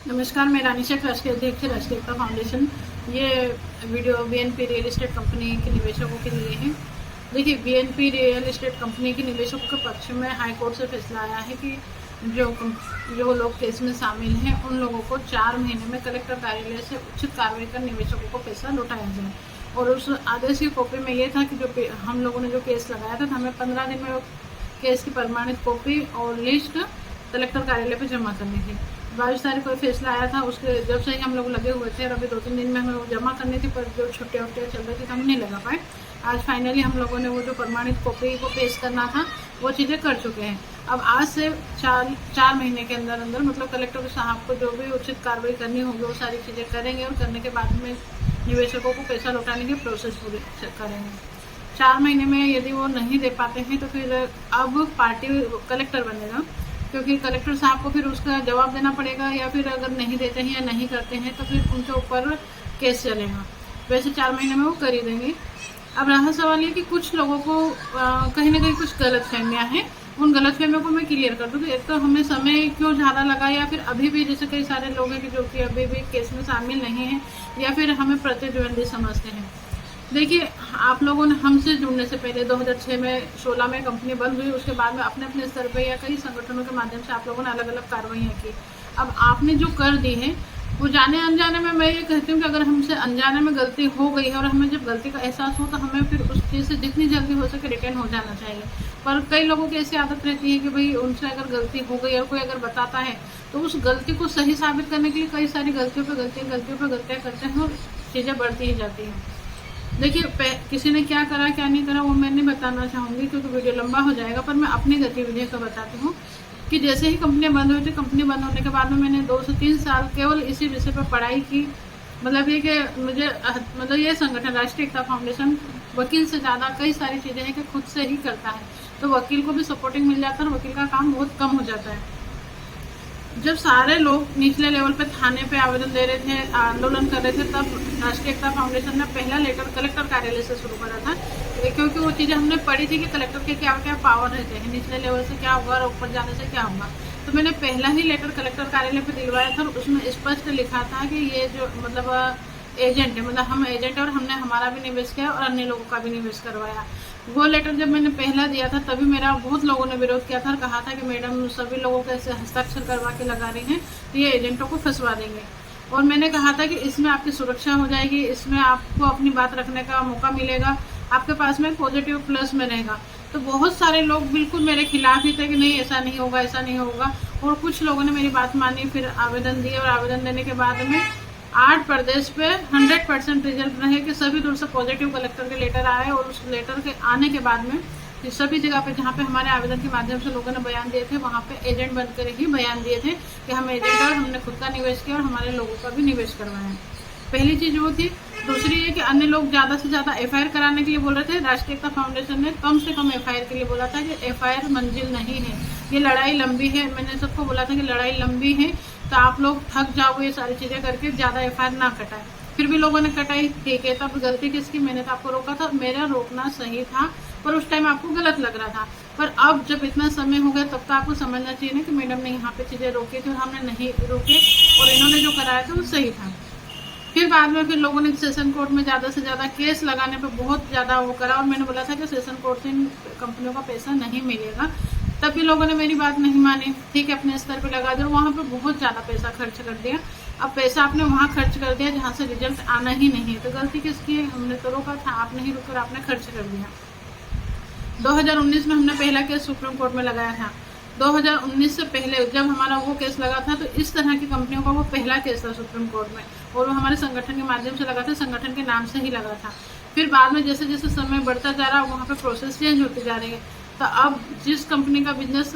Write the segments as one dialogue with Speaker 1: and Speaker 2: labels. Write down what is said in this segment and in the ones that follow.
Speaker 1: नमस्कार, मैं रानी शेख, राष्ट्रीय अध्यक्ष राष्ट्रीय एकता फाउंडेशन। ये video BNP real estate company के निवेशकों के लिए है। देखिए, बीएनपी रियल एस्टेट कंपनी के निवेशकों के पक्ष में हाई कोर्ट से फैसला आया है कि जो लोग केस में शामिल हैं उन लोगों को 4 महीने में कलेक्टर कार्यालय से उचित कार्रवाई कर निवेशकों को पैसा लौटाया जाए। और उस आदेश की कॉपी में ये था कि जो हम लोगों ने जो केस लगाया था हमें 15 दिन में केस की प्रमाणित कॉपी और लिस्ट कलेक्टर कार्यालय पर जमा करनी थी। 22 तारीख को फैसला आया था, उसके जब से ही हम लोग लगे हुए थे और अभी 2-3 दिन में हमें वो जमा करनी थी, पर जो छुट्टियाँ चल रही थी तो हम नहीं लगा पाए। आज फाइनली हम लोगों ने वो जो प्रमाणित कॉपी को पेश करना था वो चीज़ें कर चुके हैं। अब आज से 4 महीने के अंदर अंदर मतलब कलेक्टर साहब को जो भी उचित कार्रवाई करनी होगी वो सारी चीज़ें करेंगे और करने के बाद में निवेशकों को पैसा लौटाने की प्रोसेस पूरी करेंगे। 4 महीने में यदि वो नहीं दे पाते हैं तो फिर अब पार्टी कलेक्टर बनेगा, क्योंकि कलेक्टर साहब को फिर उसका जवाब देना पड़ेगा, या फिर अगर नहीं देते हैं या नहीं करते हैं तो फिर उनके ऊपर केस चलेगा। वैसे 4 महीने में वो कर ही देंगे। अब रहा सवाल ये कि कुछ लोगों को कहीं ना कहीं कुछ गलतफहमियां हैं, उन गलतफहमियों को मैं क्लियर कर दूँ। तो एक तो हमें समय क्यों ज़्यादा लगा, या फिर अभी भी जैसे कई सारे लोग हैं कि जो कि अभी भी केस में शामिल नहीं हैं, या फिर हमें प्रतिद्वंदी समझते हैं। देखिए, आप लोगों ने हमसे जुड़ने से पहले 2006 में 16 में कंपनी बंद हुई, उसके बाद में अपने अपने स्तर पर या कई संगठनों के माध्यम से आप लोगों ने अलग अलग कार्रवाइयाँ की। अब आपने जो कर दी है वो जाने अनजाने में, मैं ये कहती हूँ कि अगर हमसे अनजाने में गलती हो गई है और हमें जब गलती का एहसास हो तो हमें फिर उस चीज़ से जितनी जल्दी हो सके रिटर्न हो जाना चाहिए। पर कई लोगों की ऐसी आदत रहती है कि भाई उनसे अगर गलती हो गई और कोई अगर बताता है तो उस गलती को सही साबित करने के लिए कई सारी गलतियों पर गलतियाँ करते हैं और चीज़ें बढ़ती ही जाती हैं। देखिए, किसी ने क्या करा क्या नहीं करा वो मैं नहीं बताना चाहूँगी, क्योंकि वीडियो लंबा हो जाएगा। पर मैं अपनी गतिविधियों का बताती हूँ कि जैसे ही कंपनी बंद हुई थी, कंपनी बंद होने के बाद में मैंने 2 से 3 साल केवल इसी विषय पर पढ़ाई की। मतलब ये कि मुझे मतलब ये संगठन राष्ट्रीय एकता फाउंडेशन वकील से ज़्यादा कई सारी चीज़ें हैं कि खुद से ही करता है, तो वकील को भी सपोर्टिंग मिल जाता है और वकील का काम बहुत कम हो जाता है। जब सारे लोग निचले लेवल पे थाने पे आवेदन दे रहे थे, आंदोलन कर रहे थे, तब राष्ट्रीय एकता फाउंडेशन ने पहला लेटर कलेक्टर कार्यालय से शुरू करा था, क्योंकि वो चीज़ें हमने पढ़ी थी कि कलेक्टर के क्या क्या पावर रहते हैं, निचले लेवल से क्या होगा और ऊपर जाने से क्या होगा। तो मैंने पहला ही लेटर कलेक्टर कार्यालय पे दिलवाया था और उसमें स्पष्ट लिखा था कि ये जो मतलब एजेंट है, मतलब हम एजेंट है और हमने हमारा भी निवेश किया और अन्य लोगों का भी निवेश करवाया। वो लेटर जब मैंने पहला दिया था तभी मेरा बहुत लोगों ने विरोध किया था और कहा था कि मैडम सभी लोगों को ऐसे हस्ताक्षर करवा के लगा रही हैं तो ये एजेंटों को फंसवा देंगे। और मैंने कहा था कि इसमें आपकी सुरक्षा हो जाएगी, इसमें आपको अपनी बात रखने का मौका मिलेगा, आपके पास में पॉजिटिव प्लस में रहेगा। तो बहुत सारे लोग बिल्कुल मेरे खिलाफ ही थे कि नहीं ऐसा नहीं होगा, ऐसा नहीं होगा। और कुछ लोगों ने मेरी बात मानी, फिर आवेदन दिए और आवेदन देने के बाद में 8 प्रदेश पे 100% रिजल्ट रहे कि सभी दूर से पॉजिटिव कलेक्टर के लेटर आए। और उस लेटर के आने के बाद में सभी जगह पे जहाँ पे हमारे आवेदन के माध्यम से लोगों ने बयान दिए थे वहाँ पे एजेंट बनकर ही बयान दिए थे कि हम एजेंट और हमने खुद का निवेश किया और हमारे लोगों का भी निवेश करवाया। पहली चीज़ वो थी। दूसरी ये कि अन्य लोग ज़्यादा से ज़्यादा FIR कराने के लिए बोल रहे थे। राष्ट्रीय एकता फाउंडेशन ने कम से कम FIR के लिए बोला था कि FIR मंजिल नहीं है, ये लड़ाई लंबी है। मैंने सबको बोला था कि लड़ाई लंबी है तो आप लोग थक जाओगे ये सारी चीज़ें करके, ज़्यादा FIR ना कटाए। फिर भी लोगों ने कटाई, ठीक है। तब गलती किसकी? मैंने तो आपको रोका था, मेरा रोकना सही था, पर उस टाइम आपको गलत लग रहा था। पर अब जब इतना समय हो गया तब तो आपको समझना चाहिए ना कि मैडम ने यहाँ पे चीज़ें रोकी थी और हमने नहीं रोकी और इन्होंने जो कराया था वो सही था। फिर बाद में फिर लोगों ने सेशन कोर्ट में ज़्यादा से ज़्यादा केस लगाने पे बहुत ज़्यादा वो करा और मैंने बोला था कि सेशन कोर्ट से इन कंपनियों का पैसा नहीं मिलेगा। तब भी लोगों ने मेरी बात नहीं मानी, ठीक है अपने स्तर पे लगा दो। वहाँ पे बहुत ज़्यादा पैसा खर्च कर दिया। अब पैसा आपने वहाँ खर्च कर दिया जहाँ से रिजल्ट आना ही नहीं है, तो गलती किसकी है? हमने तो रोका था, आपने ही रुककर आपने खर्च कर दिया। 2019 में हमने पहला केस सुप्रीम कोर्ट में लगाया था। 2019 से पहले जब हमारा वो केस लगा था तो इस तरह की कंपनियों का वो पहला केस था सुप्रीम कोर्ट में, और वो हमारे संगठन के माध्यम से लगा था, संगठन के नाम से ही लगा था। फिर बाद में जैसे जैसे समय बढ़ता जा रहा वहाँ पे प्रोसेस चेंज होती जा रही है। तो अब जिस कंपनी का बिजनेस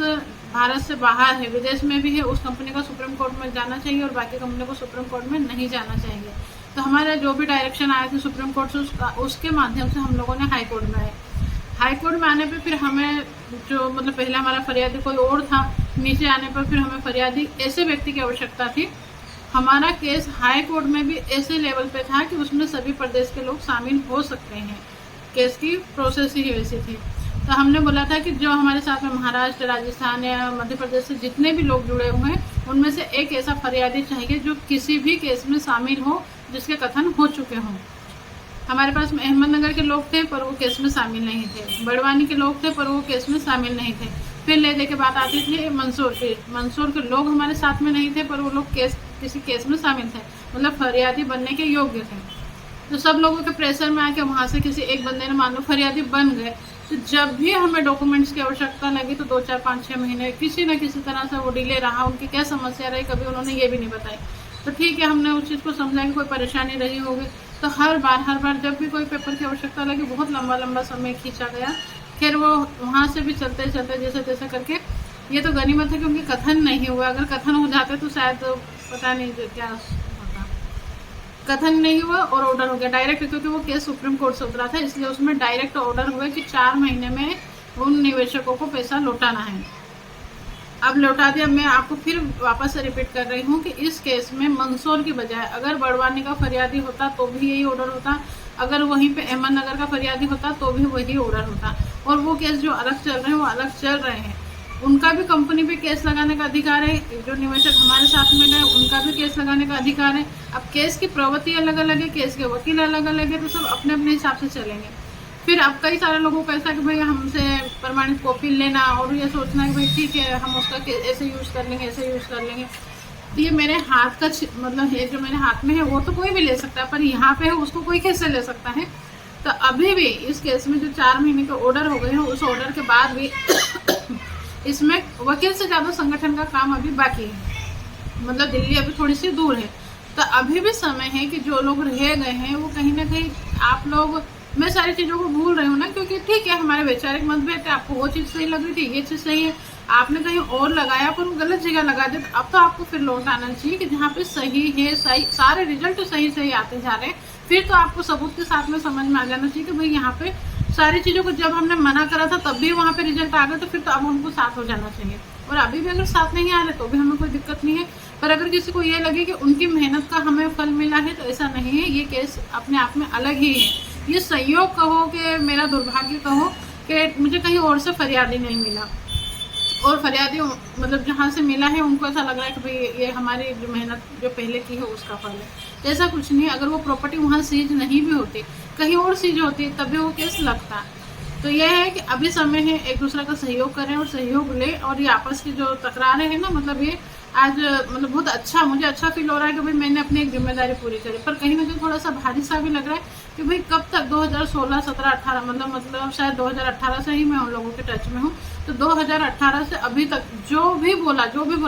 Speaker 1: भारत से बाहर है, विदेश में भी है, उस कंपनी का सुप्रीम कोर्ट में जाना चाहिए और बाकी कंपनी को सुप्रीम कोर्ट में नहीं जाना चाहिए। तो हमारे जो भी डायरेक्शन आए थे सुप्रीम कोर्ट से उसके माध्यम से हम लोगों ने हाई कोर्ट में आए। हाई कोर्ट में आने पे फिर हमें जो मतलब पहले हमारा फरियादी कोई और था, नीचे आने पर फिर हमें फरियादी ऐसे व्यक्ति की आवश्यकता थी। हमारा केस हाई कोर्ट में भी ऐसे लेवल पे था कि उसमें सभी प्रदेश के लोग शामिल हो सकते हैं। केस की प्रोसेस ही वैसी थी। तो हमने बोला था कि जो हमारे साथ में महाराष्ट्र, राजस्थान या मध्य प्रदेश से जितने भी लोग जुड़े हुए हैं उनमें से एक ऐसा फरियादी चाहिए जो किसी भी केस में शामिल हो जिसके कथन हो चुके हों। हमारे पास अहमदनगर के लोग थे पर वो केस में शामिल नहीं थे, बड़वानी के लोग थे पर वो केस में शामिल नहीं थे। फिर ले दे के बात आती थी मंदसौर की, मंदसौर के लोग हमारे साथ में नहीं थे पर वो लोग किसी केस में शामिल थे, मतलब फरियादी बनने के योग्य थे। तो सब लोगों के प्रेशर में आके वहाँ से किसी एक बंदे ने मान लो फरियादी बन गए, तो जब भी हमें डॉक्यूमेंट्स की आवश्यकता लगी तो 2, 4, 5, 6 महीने किसी न किसी तरह से वो डिले रहा। उनकी क्या समस्या रही कभी उन्होंने ये भी नहीं बताई। तो ठीक है, हमने उस चीज़ को समझा कि कोई परेशानी रही होगी। तो हर बार जब भी कोई पेपर की आवश्यकता लगी बहुत लंबा समय खींचा गया। फिर वो वहाँ से भी चलते जैसे तैसे करके, ये तो गनीमत है क्योंकि कथन नहीं हुआ। अगर कथन हो जाते तो शायद पता नहीं क्या होता। कथन नहीं हुआ और ऑर्डर हो गया डायरेक्ट, क्योंकि वो केस सुप्रीम कोर्ट से उतरा था, इसलिए उसमें डायरेक्ट ऑर्डर हुआ कि 4 महीने में उन निवेशकों को पैसा लौटाना है। अब लौटा दिया। मैं आपको फिर वापस से रिपीट कर रही हूँ कि इस केस में मंदसौर की बजाय अगर बड़वानी का फरियादी होता तो भी यही ऑर्डर होता, अगर वहीं पे अहमदनगर का फरियादी होता तो भी वही ऑर्डर होता। और वो केस जो अलग चल रहे हैं वो अलग चल रहे हैं, उनका भी कंपनी पे केस लगाने का अधिकार है। जो निवेशक हमारे साथ में गए उनका भी केस लगाने का अधिकार है। अब केस की प्रवृत्ति अलग अलग है, केस के वकील अलग अलग है, तो सब अपने अपने हिसाब से चलेंगे। फिर अब कई सारे लोगों को ऐसा कि भाई हमसे प्रमाणित कॉपी लेना और ये सोचना कि भाई ठीक है हम उसका ऐसे यूज़ कर लेंगे, ऐसे यूज़ कर लेंगे। तो ये मेरे हाथ का मतलब है, जो मेरे हाथ में है वो तो कोई भी ले सकता है, पर यहाँ पे है उसको कोई कैसे ले सकता है। तो अभी भी इस केस में जो 4 महीने के ऑर्डर हो गए हैं, उस ऑर्डर के बाद भी इसमें वकील से ज़्यादा संगठन का काम अभी बाकी है। मतलब दिल्ली अभी थोड़ी सी दूर है, तो अभी भी समय है कि जो लोग रह गए हैं वो कहीं ना कहीं आप लोग, मैं सारी चीज़ों को भूल रही हूँ ना, क्योंकि ठीक है हमारे वैचारिक मतभेद थे, आपको वो चीज़ सही लग रही थी, ये चीज़ सही है, आपने कहीं और लगाया पर वो गलत जगह लगा दे। अब तो आपको फिर लौट आना चाहिए कि जहाँ पे सही है, सही सारे रिजल्ट तो सही आते जा रहे हैं। फिर तो आपको सबूत के साथ में समझ में आ जाना चाहिए कि भाई यहाँ पे सारी चीज़ों को जब हमने मना करा था तब भी वहाँ पे रिजल्ट आ गए, तो फिर तो अब हमको साथ हो जाना चाहिए। और अभी भी अगर साथ नहीं आ रहे तो भी हमें कोई दिक्कत नहीं है। पर अगर किसी को ये लगे कि उनकी मेहनत का हमें फल मिला है तो ऐसा नहीं है। ये केस अपने आप में अलग ही है। ये संयोग कहो कि मेरा दुर्भाग्य कहो कि मुझे कहीं और से फरियादी नहीं मिला, और फरियादी मतलब जहाँ से मिला है उनको ऐसा लग रहा है कि भाई ये हमारी जो मेहनत जो पहले की है उसका फल है। ऐसा कुछ नहीं है। अगर वो प्रॉपर्टी वहाँ सीज नहीं भी होती, कहीं और सीज होती, तब भी वो केस लगता। तो यह है कि अभी समय है एक दूसरे का सहयोग करें और सहयोग ले। और ये आपस की जो तकरारें हैं ना, मतलब ये आज मतलब बहुत अच्छा, मुझे अच्छा फील हो रहा है कि भाई मैंने अपनी एक जिम्मेदारी पूरी करी। पर कहीं ना कहीं थोड़ा सा भारी सा भी लग रहा है कि भाई कब तक 2016, 17, 18 मतलब शायद 2018 से ही मैं उन लोगों के टच में हूँ। तो 2018 से अभी तक जो भी बोला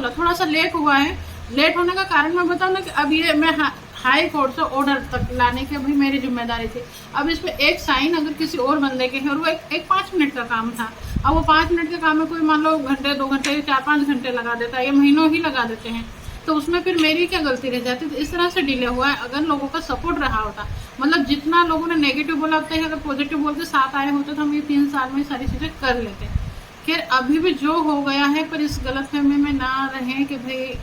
Speaker 1: थोड़ा सा लेट हुआ है। लेट होने का कारण मैं बताऊँ ना कि अब ये मैं हाई कोर्ट से ऑर्डर तक लाने की भी मेरी जिम्मेदारी थी। अब इस पर एक साइन अगर किसी और बंदे के हैं और वो एक 5 मिनट का काम था, अब वो 5 मिनट के काम में कोई मान लो घंटे, 2 घंटे, 4-5 घंटे लगा देता है, या महीनों ही लगा देते हैं, तो उसमें फिर मेरी क्या गलती रह जाती। तो इस तरह से डिले हुआ है। अगर लोगों का सपोर्ट रहा होता, मतलब जितना लोगों ने नेगेटिव बोला होता है, अगर पॉजिटिव बोलते साथ आए होते तो हम ये 3 साल में सारी चीज़ें कर लेते। खैर अभी भी जो हो गया है, पर इस गलतफहमी में ना रहें कि भाई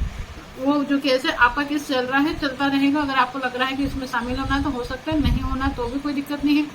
Speaker 1: वो जो केस है आपका केस चल रहा है, चलता रहेगा। अगर आपको लग रहा है कि इसमें शामिल होना है तो हो सकता है, नहीं होना तो भी कोई दिक्कत नहीं है।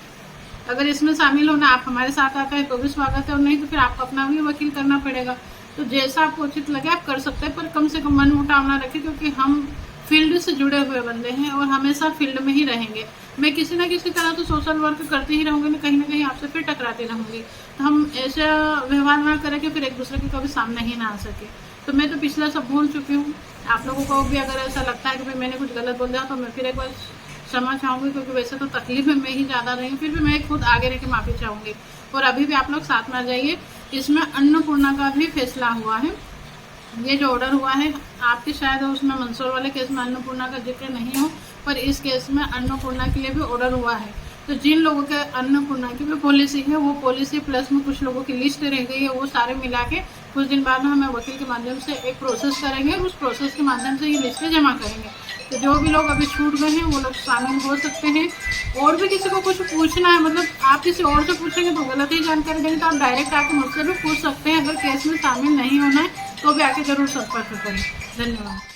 Speaker 1: अगर इसमें शामिल होना आप हमारे साथ आते हैं तो भी स्वागत है, और नहीं तो फिर आपको अपना भी वकील करना पड़ेगा। तो जैसा आपको उचित लगे आप कर सकते हैं, पर कम से कम मन मुटाव ना रखें, क्योंकि हम फील्ड से जुड़े हुए बंदे हैं और हमेशा फील्ड में ही रहेंगे। मैं किसी ना किसी तरह तो सोशल वर्क करती ही रहूँगी, ना कहीं आपसे फिर टकराती रहूँगी। तो हम ऐसा व्यवहार ना करें कि फिर एक दूसरे के कभी सामने ही ना आ सके। तो मैं तो पिछला सब भूल चुकी हूँ। आप लोगों को भी अगर ऐसा लगता है कि भाई मैंने कुछ गलत बोल दिया तो मैं फिर एक बार क्षमा चाहूँगी, क्योंकि वैसे तो तकलीफ में मैं ही ज़्यादा रही हूँ, फिर भी मैं खुद आगे रह के माफ़ी चाहूँगी। और अभी भी आप लोग साथ में आ जाइए। इसमें अन्नपूर्णा का भी फैसला हुआ है। ये जो ऑर्डर हुआ है आपके शायद उसमें मंदसौर वाले केस में अन्नपूर्णा का जिक्र नहीं हो, पर इस केस में अन्नपूर्णा के लिए भी ऑर्डर हुआ है। तो जिन लोगों के अन्नपूर्णा की भी पॉलिसी है, वो पॉलिसी प्लस में कुछ लोगों की लिस्ट रह गई है, वो सारे मिला के कुछ दिन बाद में हमें वकील के माध्यम से एक प्रोसेस करेंगे, और उस प्रोसेस के माध्यम से ये लिस्टें जमा करेंगे। तो जो भी लोग अभी छूट गए हैं वो लोग शामिल हो सकते हैं। और भी किसी को कुछ पूछना है, मतलब आप किसी और से पूछेंगे तो गलत ही जानकारी देंगे, तो आप डायरेक्ट आके मुझसे भी पूछ सकते हैं। अगर केस में शामिल नहीं होना है तो भी आके जरूर संपर्क करें। धन्यवाद।